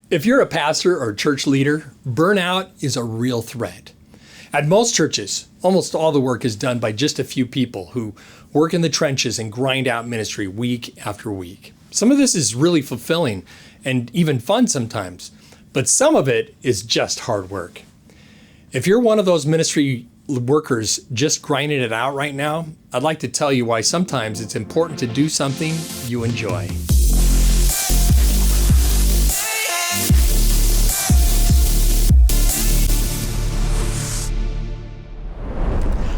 If you're a pastor or church leader, burnout is a real threat. At most churches, almost all the work is done by just a few people who work in the trenches and grind out ministry week after week. Some of this is really fulfilling and even fun sometimes, but some of it is just hard work. If you're one of those ministry workers just grinding it out right now, I'd like to tell you why sometimes it's important to do something you enjoy.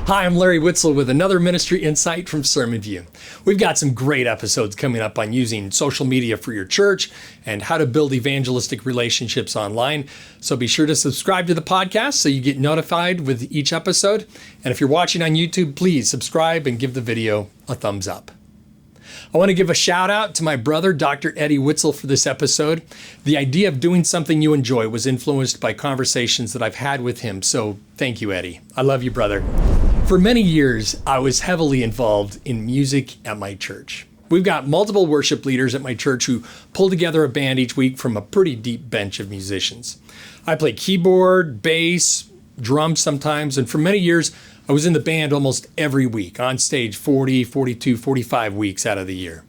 Hi, I'm Larry Witzel with another ministry insight from SermonView. We've got some great episodes coming up on using social media for your church and how to build evangelistic relationships online. So be sure to subscribe to the podcast so you get notified with each episode. And if you're watching on YouTube, please subscribe and give the video a thumbs up. I want to give a shout out to my brother, Dr. Eddie Witzel, for this episode. The idea of doing something you enjoy was influenced by conversations that I've had with him. So thank you, Eddie. I love you, brother. For many years, I was heavily involved in music at my church. We've got multiple worship leaders at my church who pull together a band each week from a pretty deep bench of musicians. I play keyboard, bass, drums sometimes, and for many years, I was in the band almost every week, on stage 40, 42, 45 weeks out of the year.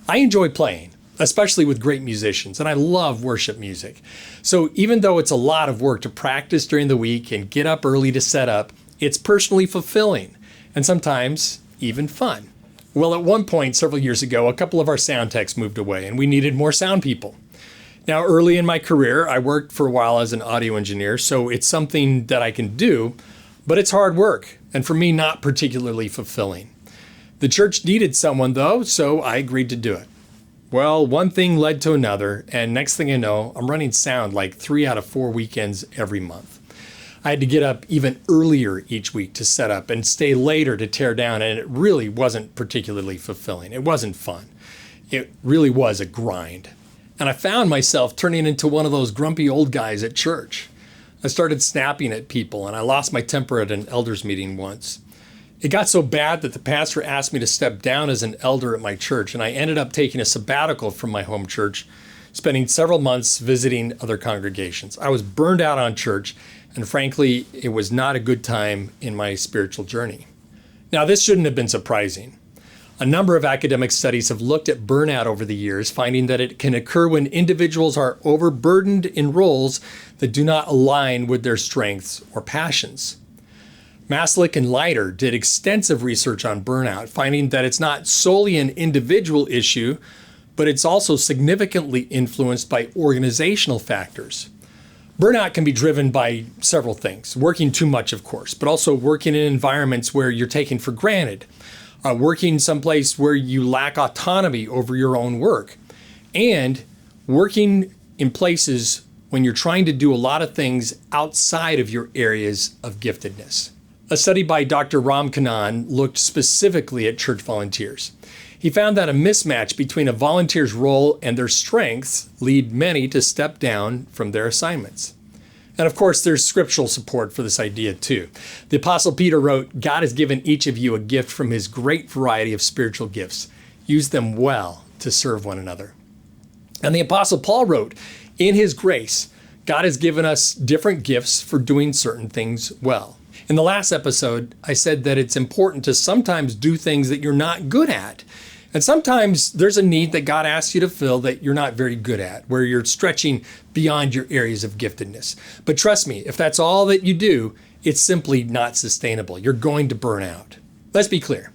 I enjoy playing, especially with great musicians, and I love worship music. So even though it's a lot of work to practice during the week and get up early to set up, it's personally fulfilling and sometimes even fun. Well, at one point several years ago, a couple of our sound techs moved away and we needed more sound people. Now, early in my career, I worked for a while as an audio engineer, so it's something that I can do, but it's hard work and for me, not particularly fulfilling. The church needed someone though, so I agreed to do it. Well, one thing led to another, and next thing I know, I'm running sound like 3 out of 4 weekends every month. I had to get up even earlier each week to set up and stay later to tear down, and it really wasn't particularly fulfilling. It wasn't fun. It really was a grind. And I found myself turning into one of those grumpy old guys at church. I started snapping at people, and I lost my temper at an elders meeting once. It got so bad that the pastor asked me to step down as an elder at my church, and I ended up taking a sabbatical from my home church, spending several months visiting other congregations. I was burned out on church, and frankly, it was not a good time in my spiritual journey. Now, this shouldn't have been surprising. A number of academic studies have looked at burnout over the years, finding that it can occur when individuals are overburdened in roles that do not align with their strengths or passions. Maslick and Leiter did extensive research on burnout, finding that it's not solely an individual issue, but it's also significantly influenced by organizational factors. Burnout can be driven by several things. Working too much, of course, but also working in environments where you're taken for granted, working someplace where you lack autonomy over your own work, and working in places when you're trying to do a lot of things outside of your areas of giftedness. A study by Dr. Ram Kannan looked specifically at church volunteers. He found that a mismatch between a volunteer's role and their strengths lead many to step down from their assignments. And of course, there's scriptural support for this idea too. The Apostle Peter wrote, "God has given each of you a gift from his great variety of spiritual gifts. Use them well to serve one another." And the Apostle Paul wrote, "In his grace, God has given us different gifts for doing certain things well." In the last episode, I said that it's important to sometimes do things that you're not good at. And sometimes there's a need that God asks you to fill that you're not very good at, where you're stretching beyond your areas of giftedness. But trust me, if that's all that you do, it's simply not sustainable. You're going to burn out. Let's be clear.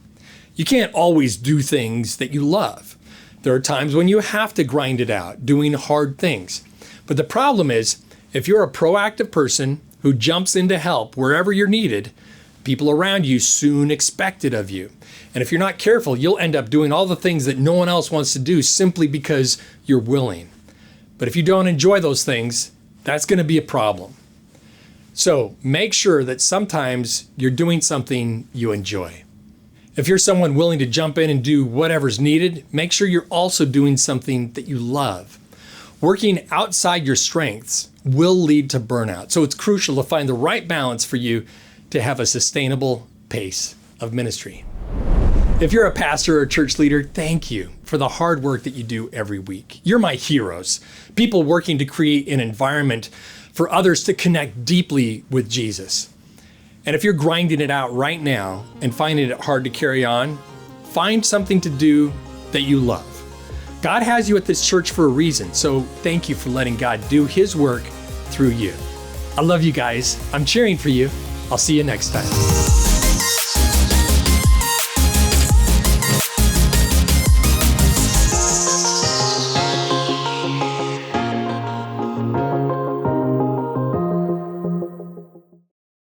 You can't always do things that you love. There are times when you have to grind it out, doing hard things. But the problem is, if you're a proactive person who jumps in to help wherever you're needed, people around you soon expect it of you. And if you're not careful, you'll end up doing all the things that no one else wants to do simply because you're willing. But if you don't enjoy those things, that's going to be a problem. So make sure that sometimes you're doing something you enjoy. If you're someone willing to jump in and do whatever's needed, make sure you're also doing something that you love. Working outside your strengths will lead to burnout. So it's crucial to find the right balance for you to have a sustainable pace of ministry. If you're a pastor or church leader, thank you. for the hard work that you do every week. You're my heroes, people working to create an environment for others to connect deeply with Jesus. And if you're grinding it out right now and finding it hard to carry on, find something to do that you love. God has you at this church for a reason, so thank you for letting God do His work through you. I love you guys. I'm cheering for you. I'll see you next time.